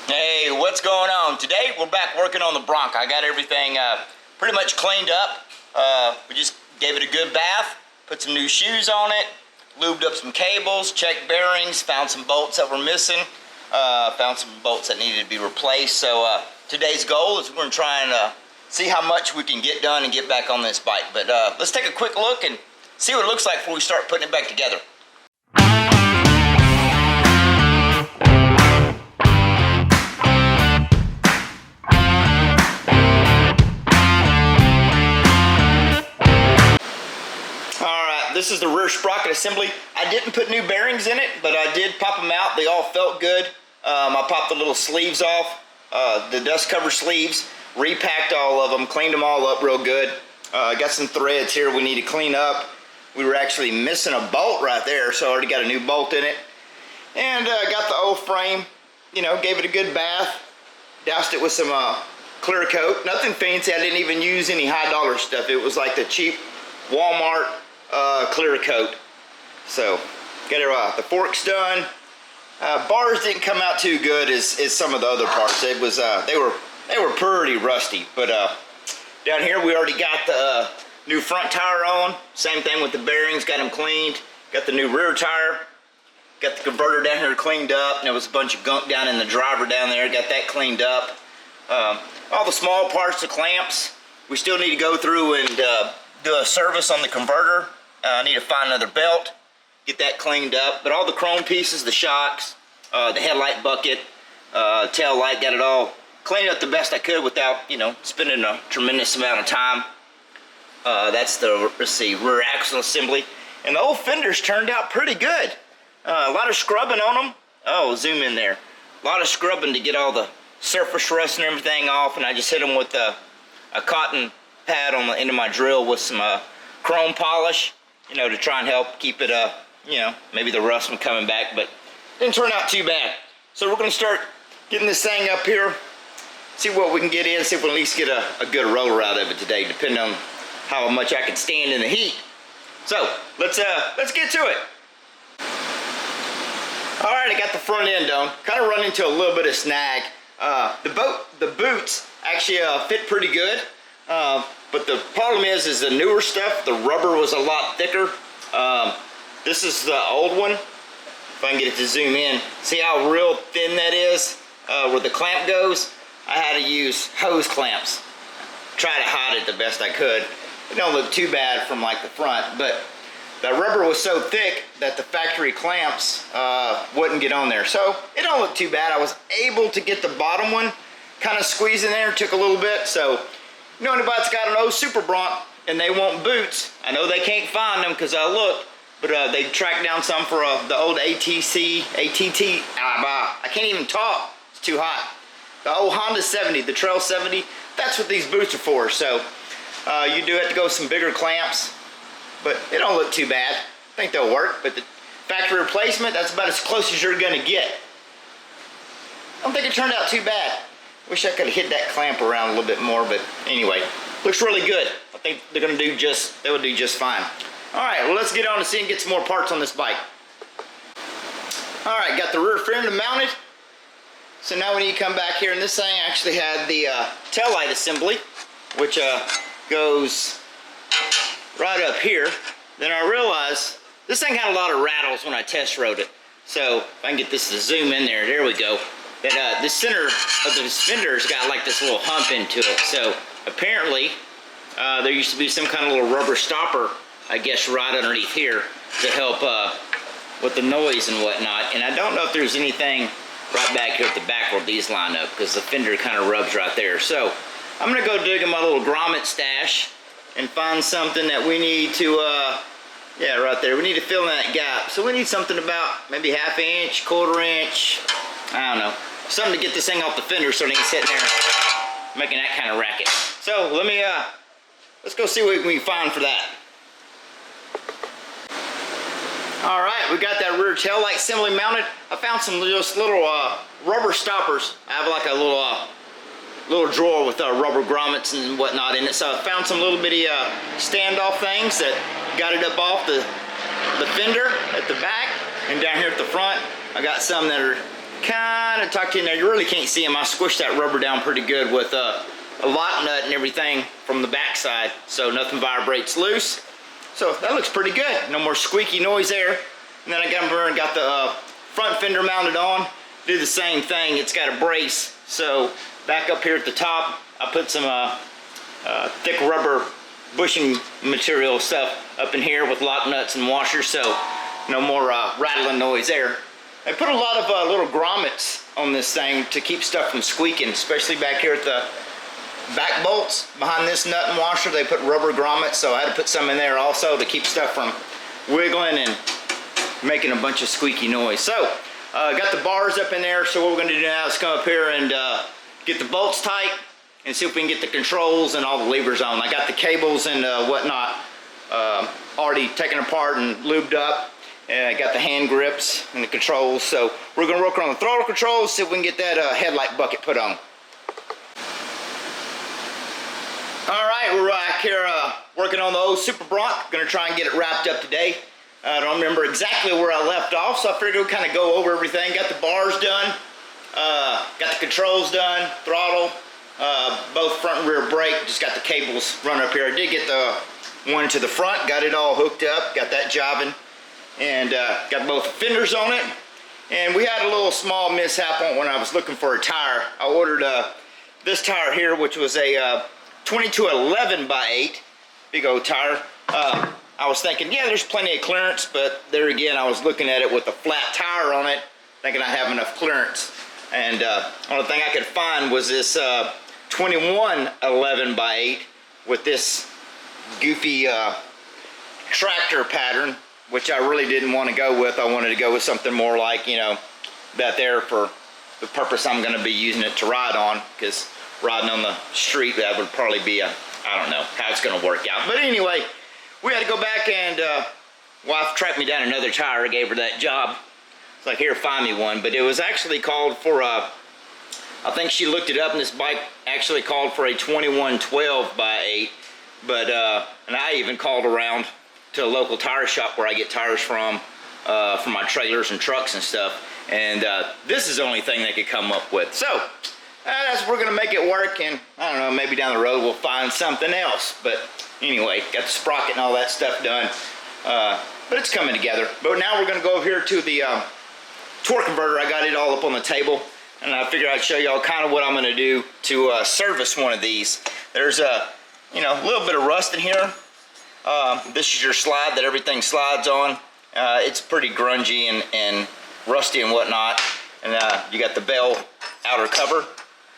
Hey, what's going on? Today we're back working on the Bronc. I got everything pretty much cleaned up. We just gave it a good bath, put some new shoes on it, lubed up some cables, checked bearings, found some bolts that were missing, found some bolts that needed to be replaced. So today's goal is we're going to try and see how much we can get done and get back on this bike. But let's take a quick look and see what it looks like before we start putting it back together. This is the rear sprocket assembly. I didn't put new bearings in it, but I did pop them out. They all felt good. I popped the little sleeves off, the dust cover sleeves, repacked all of them, cleaned them all up real good. Got some threads here we need to clean up. We were actually missing a bolt right there, so I already got a new bolt in it. And got the old frame, you know, gave it a good bath, doused it with some clear coat. Nothing fancy. I didn't even use any high dollar stuff. It was like the cheap Walmart clear coat. So got the forks done. Bars didn't come out too good as some of the other parts. It was they were pretty rusty. But down here we already got the new front tire on. Same thing with the bearings. Got them cleaned. Got the new rear tire. Got the converter down here cleaned up. And there was a bunch of gunk down in the driver down there. Got that cleaned up. All the small parts, the clamps, we still need to go through and do a service on the converter. I need to find another belt, get that cleaned up. But all the chrome pieces, the shocks, the headlight bucket, tail light, got it all cleaned up the best I could without, you know, spending a tremendous amount of time. That's the, let's see, rear axle assembly. And the old fenders turned out pretty good. A lot of scrubbing on them. Oh, zoom in there. A lot of scrubbing to get all the surface rust and everything off. And I just hit them with a cotton pad on the end of my drill with some chrome polish, you know, to try and help keep it, you know, maybe the rust from coming back, but didn't turn out too bad. So we're going to start getting this thing up here, see what we can get in, see if we can at least get a good roller out of it today, depending on how much I can stand in the heat. So let's get to it. All right, I got the front end on. Kind of run into a little bit of snag. The boots actually fit pretty good. But the problem is the newer stuff, the rubber was a lot thicker. This is the old one. If I can get it to zoom in. See how real thin that is? Where the clamp goes? I had to use hose clamps. Try to hide it the best I could. It don't look too bad from like the front, but the rubber was so thick that the factory clamps wouldn't get on there. So it don't look too bad. I was able to get the bottom one kind of squeezed in there. It took a little bit, so you know, anybody's got an old Super Bronc and they want boots. I know they can't find them because I looked, but they tracked down some for the old ATT. I can't even talk. It's too hot. The old Honda 70, the Trail 70. That's what these boots are for. So you do have to go with some bigger clamps, but it don't look too bad. I think they'll work. But the factory replacement, that's about as close as you're gonna get. I don't think it turned out too bad. Wish I could have hit that clamp around a little bit more, but anyway, looks really good. I think they would do just fine. All right, well, let's get on to see and get some more parts on this bike. All right, got the rear fender mounted. So now we need to come back here, and this thing actually had the tail light assembly, which goes right up here. Then I realized this thing had a lot of rattles when I test rode it. So if I can get this to zoom in there we go. That the center of the fender's got like this little hump into it. So apparently there used to be some kind of little rubber stopper, I guess, right underneath here to help with the noise and whatnot. And I don't know if there's anything right back here at the back where these line up, because the fender kind of rubs right there. So I'm gonna go dig in my little grommet stash and find something that we need to yeah, right there, we need to fill in that gap. So we need something about maybe 1/2 inch, 1/4 inch, I don't know, something to get this thing off the fender so it ain't sitting there making that kind of racket. So let me let's go see what we can find for that. All right, we got that rear tail light assembly mounted. I found some just little rubber stoppers. I have like a little drawer with rubber grommets and whatnot in it. So I found some little bitty standoff things that got it up off the fender at the back, and down here at the front I got some that are kind of tucked in there. You really can't see them. I squished that rubber down pretty good with a lock nut and everything from the back side, so nothing vibrates loose. So that looks pretty good. No more squeaky noise there. And then I got the front fender mounted on. Do the same thing. It's got a brace. So back up here at the top, I put some thick rubber bushing material stuff up in here with lock nuts and washers, so no more rattling noise there. I put a lot of little grommets on this thing to keep stuff from squeaking, especially back here at the back bolts behind this nut and washer. They put rubber grommets, so I had to put some in there also to keep stuff from wiggling and making a bunch of squeaky noise. So got the bars up in there, so what we're going to do now is come up here and get the bolts tight and see if we can get the controls and all the levers on. I got the cables and whatnot already taken apart and lubed up. And I got the hand grips and the controls, so we're going to work on the throttle controls, see if we can get that headlight bucket put on. Alright, we're back here working on the old Super Bronc. Going to try and get it wrapped up today. I don't remember exactly where I left off, so I figured we'd kind of go over everything. Got the bars done, got the controls done, throttle, both front and rear brake, just got the cables run up here. I did get the one to the front, got it all hooked up, got that jiving, and got both fenders on it. And we had a little small mishap on when I was looking for a tire. I ordered this tire here, which was a 2211 by 8, big old tire. I was thinking, yeah, there's plenty of clearance, but there again, I was looking at it with a flat tire on it, thinking I'd have enough clearance. And only thing I could find was this 2111 by 8 with this goofy tractor pattern, which I really didn't want to go with. I wanted to go with something more like, you know, that there for the purpose I'm going to be using it to ride on, because riding on the street, that would probably be a, I don't know how it's going to work out. But anyway, we had to go back and wife tracked me down another tire. I gave her that job. It's like, here, find me one. But it was actually called for a, I think she looked it up, and this bike actually called for a 2112 by 8. But, and I even called around to a local tire shop where I get tires from for my trailers and trucks and stuff. And this is the only thing they could come up with. So, we're going to make it work, and I don't know, maybe down the road we'll find something else. But anyway, got the sprocket and all that stuff done. But it's coming together. But now we're going to go over here to the torque converter. I got it all up on the table, and I figured I'd show y'all kind of what I'm going to do to service one of these. There's a, you know, a little bit of rust in here. This is your slide that everything slides on. It's pretty grungy and rusty and whatnot. And you got the bell outer cover.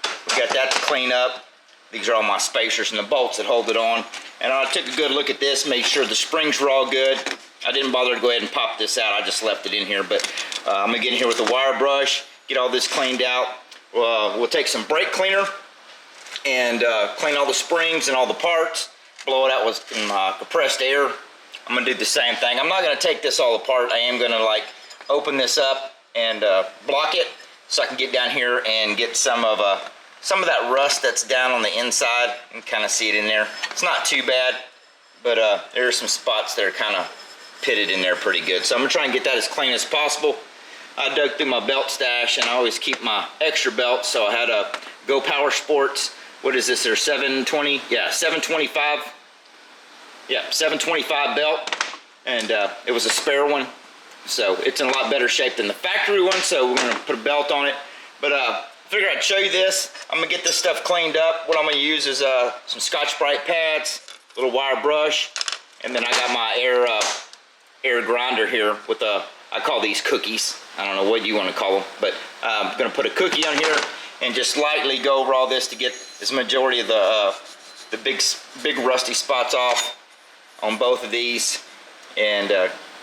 We got that to clean up. These are all my spacers and the bolts that hold it on. And I took a good look at this, made sure the springs were all good. I didn't bother to go ahead and pop this out. I just left it in here. But I'm gonna get in here with a wire brush, get all this cleaned out. We'll take some brake cleaner and clean all the springs and all the parts. Blow it out with some compressed air. I'm gonna do the same thing. I'm not gonna take this all apart. I am gonna like open this up and block it so I can get down here and get some of that rust that's down on the inside and kind of see it in there. It's not too bad, but there are some spots that are kind of pitted in there pretty good. So I'm gonna try and get that as clean as possible. I dug through my belt stash, and I always keep my extra belt, so I had a Go Power Sports. What is this? They're 720? Yeah, 725. Yeah, 725 belt, and it was a spare one, so it's in a lot better shape than the factory one. So we're gonna put a belt on it. But figure I'd show you this. I'm gonna get this stuff cleaned up. What I'm gonna use is some Scotch-Brite pads, a little wire brush, and then I got my air grinder here with I call these cookies. I don't know what you want to call them, but I'm gonna put a cookie on here and just lightly go over all this to get this majority of the big rusty spots off on both of these, and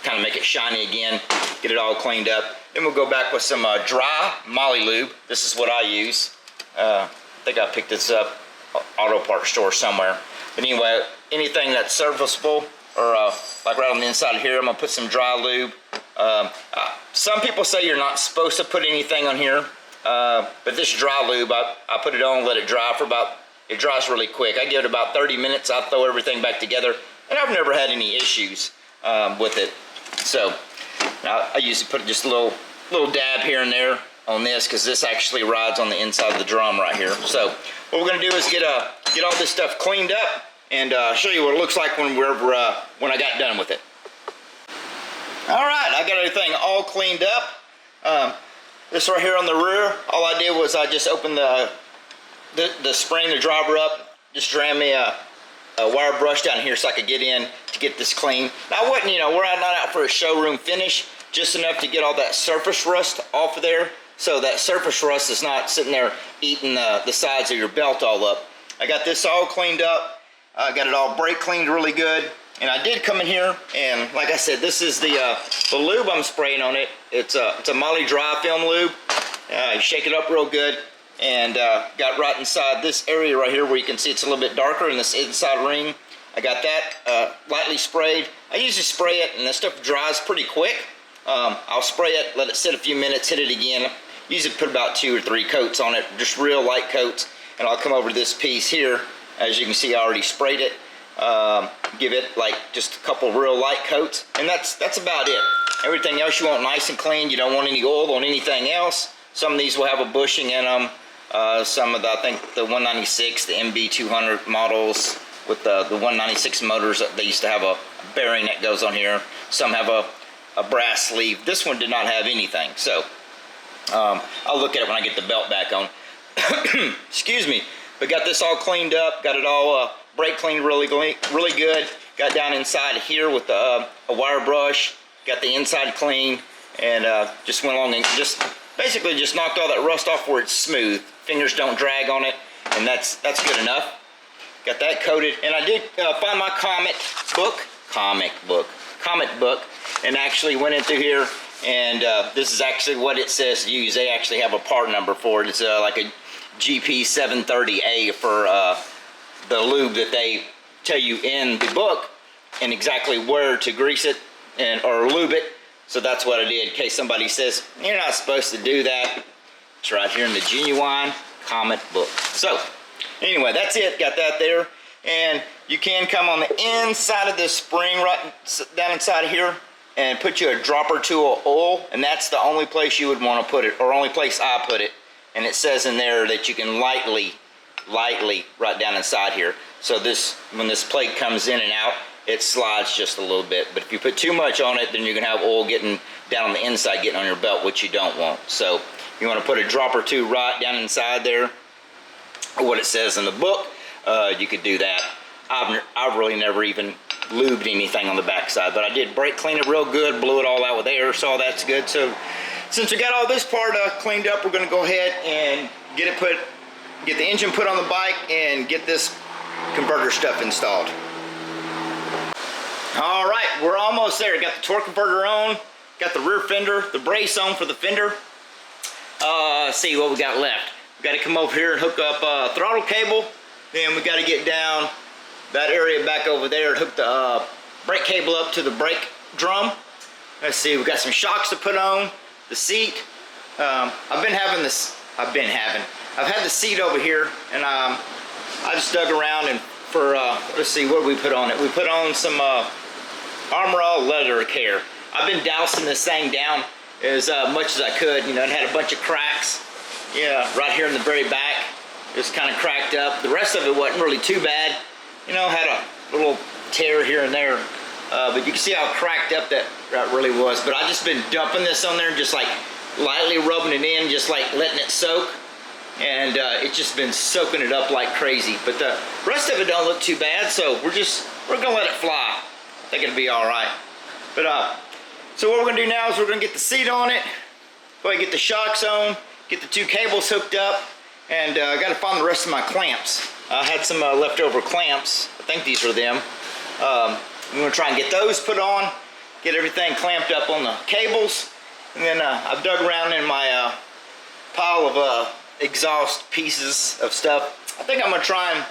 kind of make it shiny again, get it all cleaned up. Then we'll go back with some dry Molly Lube. This is what I use. I think I picked this up auto parts store somewhere. But anyway, anything that's serviceable, or like right on the inside here, I'm gonna put some dry lube. Some people say you're not supposed to put anything on here, but this dry lube, I put it on, let it dry for it dries really quick. I give it about 30 minutes, I throw everything back together, and I've never had any issues with it. So I usually put just a little dab here and there, on this because this actually rides on the inside of the drum right here. So what we're gonna do is get all this stuff cleaned up and show you what it looks like when I got done with it. All right, I got everything all cleaned up. This right here on the rear, all I did was I just opened the spring, the driver up, just ran me a wire brush down here so I could get in to get this clean. Now I wasn't, we're not out for a showroom finish, just enough to get all that surface rust off of there, so that surface rust is not sitting there eating the sides of your belt all up. I got this all cleaned up, got it all brake cleaned really good, and I did come in here and, like I said, this is the lube I'm spraying on it. It's a Moly dry film lube. You shake it up real good, and got right inside this area right here where you can see it's a little bit darker in this inside ring. I got that lightly sprayed. I usually spray it and this stuff dries pretty quick. I'll spray it, let it sit a few minutes, hit it again. Usually put about 2 or 3 coats on it, just real light coats, and I'll come over to this piece here. As you can see, I already sprayed it. Give it like just a couple real light coats, and that's about it. Everything else you want nice and clean. You don't want any oil on anything else. Some of these will have a bushing in them. Some of the, I think the 196, the MB200 models with the 196 motors, they used to have a bearing that goes on here. Some have a brass sleeve. This one did not have anything, so I'll look at it when I get the belt back on. Excuse me. But got this all cleaned up, got it all brake cleaned really good. Got down inside here with a wire brush, got the inside clean, and just went along and just basically just knocked all that rust off where it's smooth. Fingers don't drag on it, and that's good enough. Got that coated, and I did find my comic book, and actually went into here, and this is actually what it says to use. They actually have a part number for it. It's like a GP730A for the lube that they tell you in the book, and exactly where to grease it or lube it. So that's what I did, in case somebody says you're not supposed to do that. It's right here in the genuine comic book. So anyway, that's it. Got that there, and you can come on the inside of this spring right down inside here and put you a drop or two of oil, and that's the only place you would want to put it, or only place I put it. And it says in there that you can lightly right down inside here. So this, when this plate comes in and out, it slides just a little bit. But if you put too much on it, then you're gonna have oil getting down on the inside, getting on your belt, which you don't want. So you wanna put a drop or two right down inside there, or what it says in the book. You could do that. I've really never even lubed anything on the backside, but I did brake clean it real good, blew it all out with air, so that's good. So since we got all this part cleaned up, we're gonna go ahead and get the engine put on the bike and get this converter stuff installed. All right, we're almost there. Got the torque converter on, got the rear fender, the brace on for the fender. Let's see what we got left. We got to come over here and hook up throttle cable. Then we got to get down that area back over there and hook the brake cable up to the brake drum. Let's see, we got some shocks to put on, the seat. I've had the seat over here, and I just dug around and for let's see, what did we put on it? We put on some Armor All leather care. I've been dousing this thing down as much as I could. It had a bunch of cracks. Yeah, right here in the very back, it was kind of cracked up. The rest of it wasn't really too bad. Had a little tear here and there, but you can see how cracked up that really was. But I just been dumping this on there, just like lightly rubbing it in, just like letting it soak, and it's just been soaking it up like crazy. But the rest of it don't look too bad, so we're gonna let it fly. I think it'll be all right. But so what we're gonna do now is we're gonna get the seat on it, go ahead and get the shocks on, get the 2 cables hooked up, and I gotta find the rest of my clamps. I had some leftover clamps. I think these are them. I'm gonna try and get those put on, get everything clamped up on the cables, and then I've dug around in my pile of exhaust pieces of stuff. I think I'm gonna try and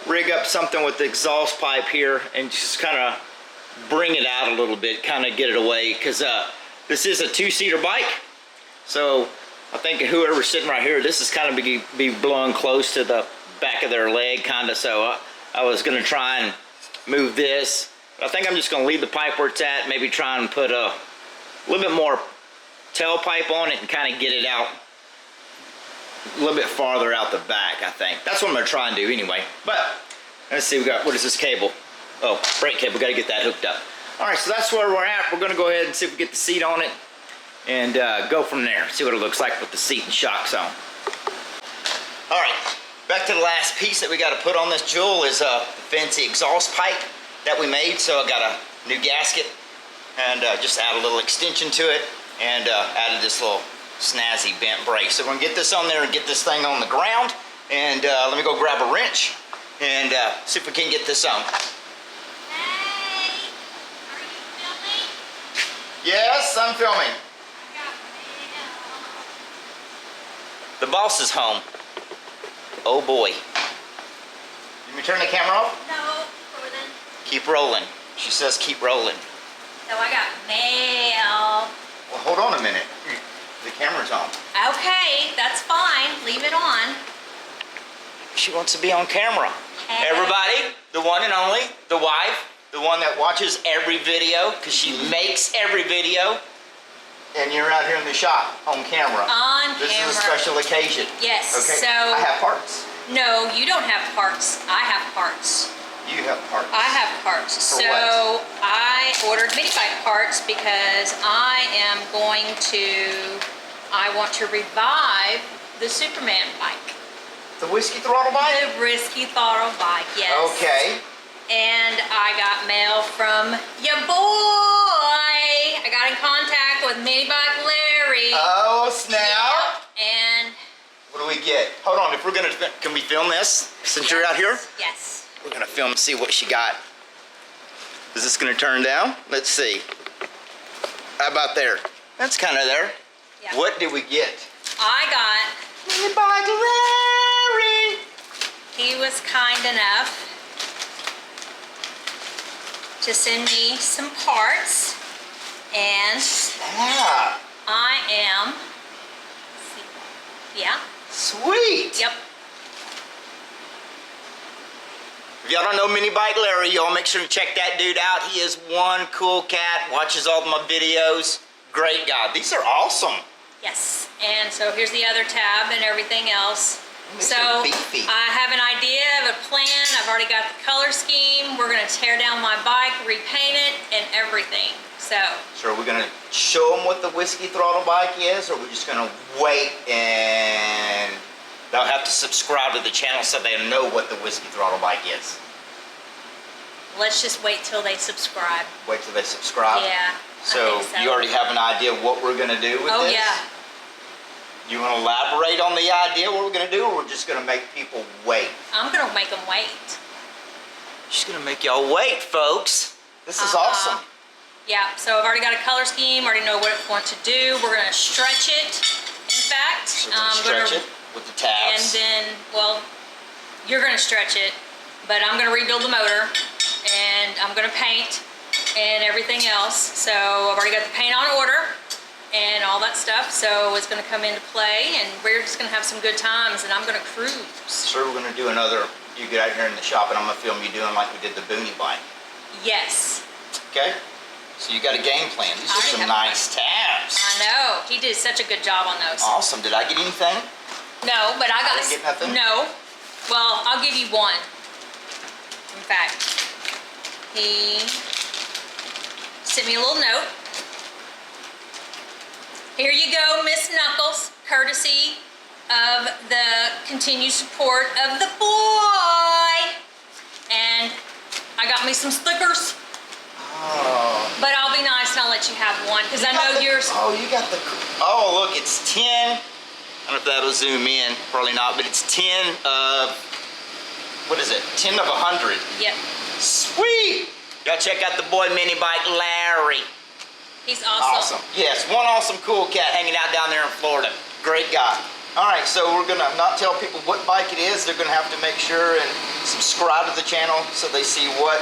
rig up something with the exhaust pipe here and just kind of bring it out a little bit, kind of get it away, because this is a 2-seater bike. So I think whoever's sitting right here, this is kind of be blowing close to the back of their leg, kind of. So I was gonna try and move this, but I think I'm just gonna leave the pipe where it's at, maybe try and put a little bit more tailpipe on it and kind of get it out a little bit farther out the back, I think. That's what I'm gonna try and do anyway. But let's see, we got, what is this cable? Oh, brake cable, gotta get that hooked up. All right, so that's where we're at. We're gonna go ahead and see if we get the seat on it and go from there. See what it looks like with the seat and shock zone. All right, back to the last piece that we gotta put on this jewel is the fancy exhaust pipe that we made. So I got a new gasket and just add a little extension to it and added this little snazzy bent brace. So we're gonna get this on there and get this thing on the ground. And let me go grab a wrench and see if we can get this on. Hey, are you filming? Yes, I'm filming. I got mail. The boss is home. Oh boy. Let me turn the camera off. No, Jordan. Keep rolling. She says keep rolling. So I got mail. Well, hold on a minute. The camera's on. Okay, that's fine. Leave it on. She wants to be on camera. Hey. Everybody, the one and only, the wife, the one that watches every video, because she makes every video, and you're out here in the shop on camera. On This camera. is a special occasion. Yes, Okay. so... I have parts. No, you don't have parts. I have parts. You have parts. I have parts. For So what? I ordered mini bike parts because I want to revive the Superman bike. The whiskey throttle bike? The Risky Throttle bike, yes. Okay. And I got mail from your boy. I got in contact with Mini Bike Larry. Oh, snap. And What do we get? Hold on, if we're gonna, can we film this since you're out here? Yes. We're gonna film and see what she got. Is this gonna turn down? Let's see. How about there? That's kind of there. Yeah. What did we get? I got, Mini Bike Larry. he was kind enough to send me some parts, and Yeah. I am, yeah, Sweet. yep. If y'all don't know Mini Bike Larry, y'all make sure to check that dude out. He is one cool cat, watches all my videos. Great guy. These are awesome. Yes, and so here's the other tab and everything else. These So are beefy. I have an idea of a plan. I've already got the color scheme. We're gonna tear down my bike, repaint it, and everything. So So are we gonna show them what the whiskey throttle bike is, or are we just gonna wait and they'll have to subscribe to the channel so they know what the whiskey throttle bike is? let's just wait till they subscribe. Wait till they subscribe? Yeah. So, I think you already have an idea what we're gonna do with Oh this? yeah. You wanna elaborate on the idea what we're gonna do, or we're just gonna make people wait? I'm gonna make them wait. She's gonna make y'all wait, folks. This is Uh-huh. awesome. Yeah, so I've already got a color scheme, already know what it wants to do. We're gonna stretch it, in fact. So we're gonna stretch it with the tabs. And then, well, you're gonna stretch it, but I'm gonna rebuild the motor, and I'm gonna paint, and everything else. So I've already got the paint on order, and all that stuff, so it's gonna come into play, and we're just gonna have some good times, and I'm gonna cruise. So we're gonna do another, you get out here in the shop and I'm gonna film you doing like we did the Boonie bike. Yes, Okay? So you got a game plan. These I are already some have nice tabs. I know. He did such a good job on those. Awesome. Did I get anything? No, but I got didn't get nothing? No. Well, I'll give you one. In fact, he sent me a little note. Here you go, Miss Knuckles, courtesy of the continued support of the boy. And I got me some stickers, Oh. but I'll be nice and I'll let you have one because I You got know the- yours. Oh, you got the. Oh, look, it's 10. I don't know if that'll zoom in. Probably not, but it's 10 of. What is it? 10 of 100. Yep, Sweet! Y'all check out the boy Mini Bike Larry. he's awesome. Awesome. Yes, one awesome cool cat hanging out down there in Florida. Great guy. All right, so we're gonna not tell people what bike it is. They're gonna have to make sure and subscribe to the channel so they see what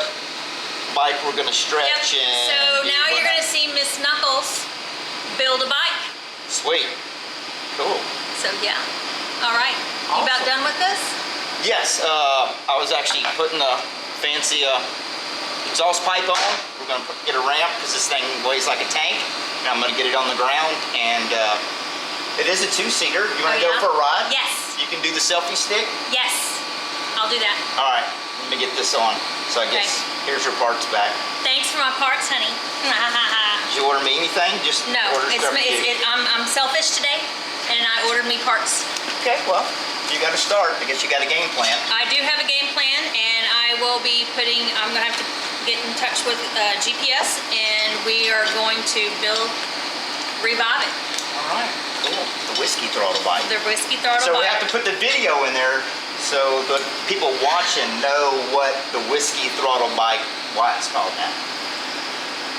bike we're gonna stretch. Yep. And So do now you're whatnot. gonna see Miss Knuckles build a bike. Sweet. Cool. So yeah. All right. You about Awesome. done with this? Yes, I was actually putting a fancy exhaust pipe on. We're gonna get a ramp because this thing weighs like a tank. I'm gonna get it on the ground, and it is a two-seater. You wanna go for a ride? Yes. You can do the selfie stick? Yes. I'll do that. All right, let me get this on. So I guess here's your parts back. Thanks for my parts, honey. Did you order me anything? Just No, order stuff for you? I'm selfish today, and I ordered me parts. Okay, well, you got to start. I guess you got a game plan. I do have a game plan, and I will be I'm gonna have to get in touch with GPS, and we are going to revive it. All right, cool. The whiskey throttle bike. The whiskey throttle So bike. we have to put the video in there so the people watching know what the whiskey throttle bike, why it's called that.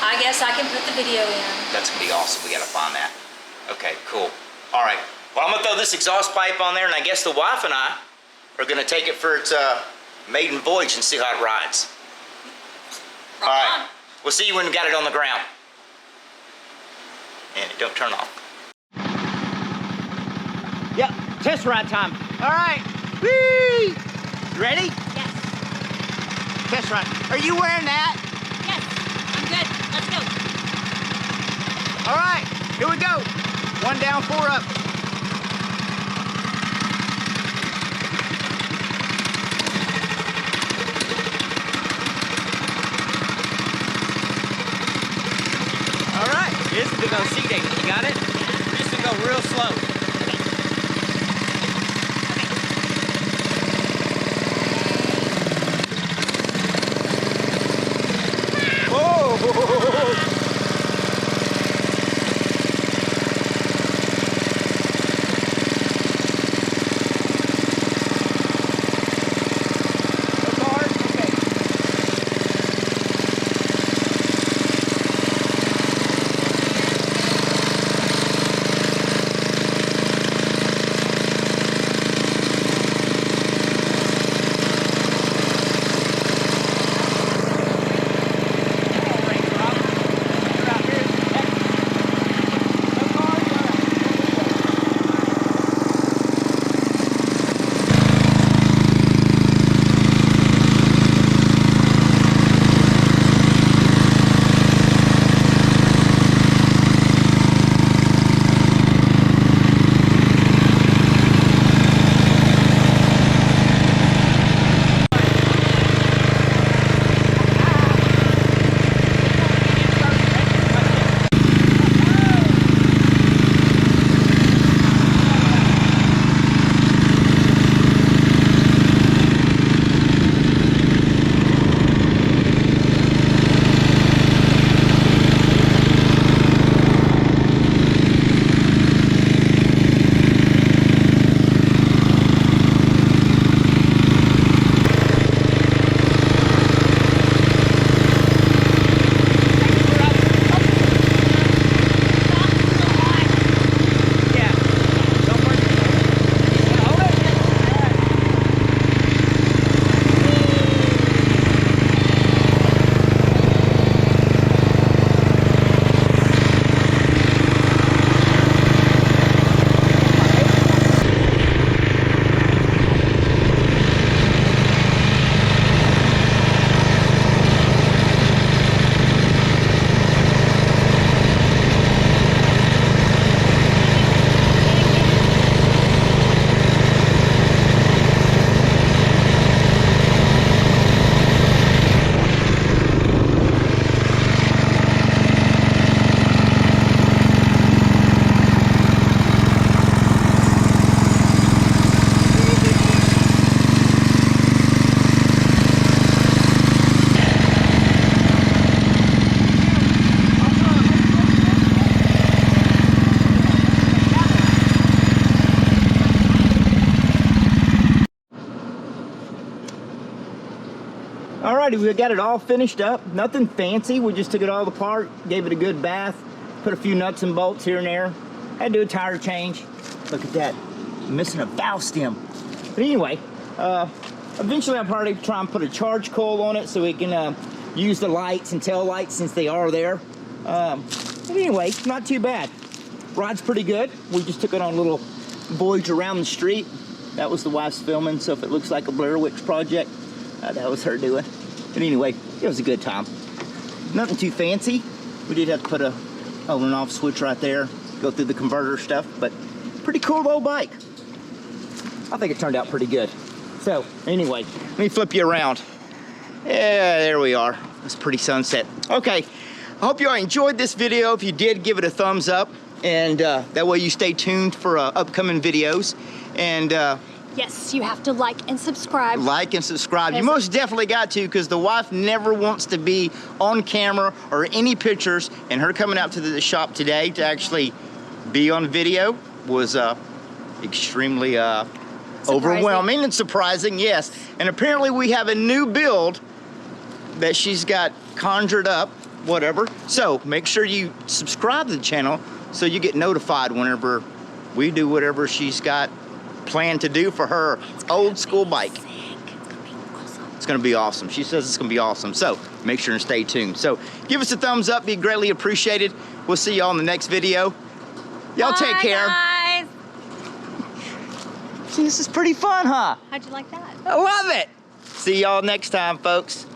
I guess I can put the video in. That's gonna be awesome. We gotta find that. Okay, cool. All right. Well, I'm gonna throw this exhaust pipe on there, and I guess the wife and I are gonna take it for its maiden voyage and see how it rides. Rock All right. on. We'll see you when we got it on the ground. And it don't turn off. Yep, test ride time. All right. Whee! Ready? Yes. Test ride. Are you wearing that? Yes. I'm good. Let's go. All right, here we go. 1 down, 4 up. All right, this is gonna go seat 8. You got it? This is gonna go real slow. Alrighty, we got it all finished up. Nothing fancy. We just took it all apart, gave it a good bath, put a few nuts and bolts here and there. Had to do a tire change. Look at that. I'm missing a valve stem. But anyway, eventually I'll probably try and put a charge coil on it so we can use the lights and tail lights since they are there. But anyway, not too bad. Ride's pretty good. We just took it on a little voyage around the street. That was the wife's filming, so if it looks like a Blair Witch project, that was her doing. But anyway, it was a good time. Nothing too fancy. We did have to put a on and off switch right there. Go through the converter stuff, but pretty cool little bike. I think it turned out pretty good. So anyway, let me flip you around. Yeah, there we are. It's a pretty sunset. Okay, I hope you all enjoyed this video. If you did, give it a thumbs up, and that way you stay tuned for upcoming videos. And yes, you have to like and subscribe. Like and subscribe. You most definitely got to, because the wife never wants to be on camera or any pictures, and her coming out to the shop today to actually be on video was extremely overwhelming and surprising, yes. And apparently we have a new build that she's got conjured up, whatever. So make sure you subscribe to the channel so you get notified whenever we do whatever she's got planned to do for her old school bike. It's gonna be awesome. She says it's gonna be awesome. So make sure and stay tuned. So give us a thumbs up, be greatly appreciated. We'll see y'all in the next video. Y'all take care. Guys. See, this is pretty fun, huh? How'd you like that? I love it. See y'all next time, folks.